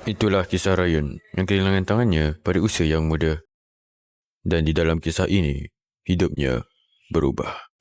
Itulah kisah Ryan yang kehilangan tangannya pada usia yang muda. Dan di dalam kisah ini, hidupnya berubah.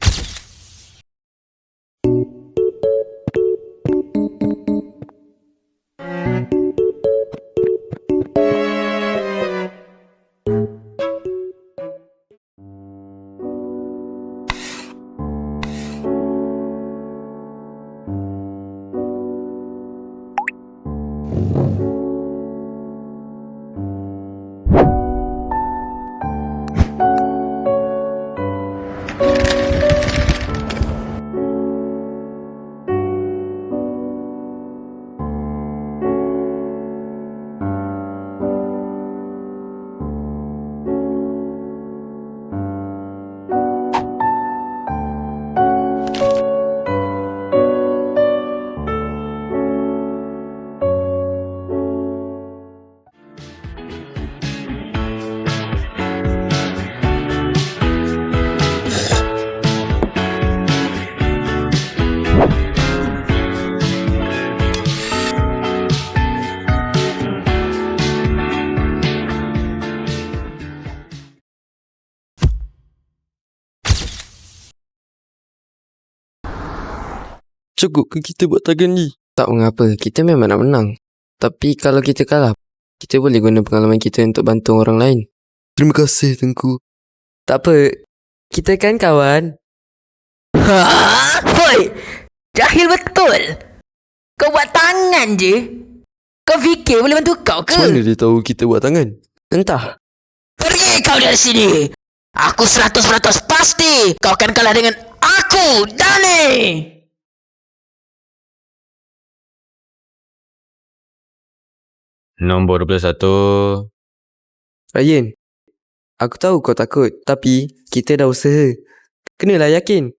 Cukup ke kita buat tagan ni? Tak mengapa, kita memang nak menang. Tapi kalau kita kalah, kita boleh guna pengalaman kita untuk bantu orang lain. Terima kasih, Tengku. Tak apa, kita kan kawan. Hoi! Jahil betul! Kau buat tangan je? Kau fikir boleh bantu kau ke? Macam mana dia tahu kita buat tangan? Entah. Pergi kau dari sini! Aku 100% pasti kau akan kalah dengan aku, Dani! Nombor 21. Ryan, aku tahu kau takut, tapi kita dah usaha. Kenalah yakin.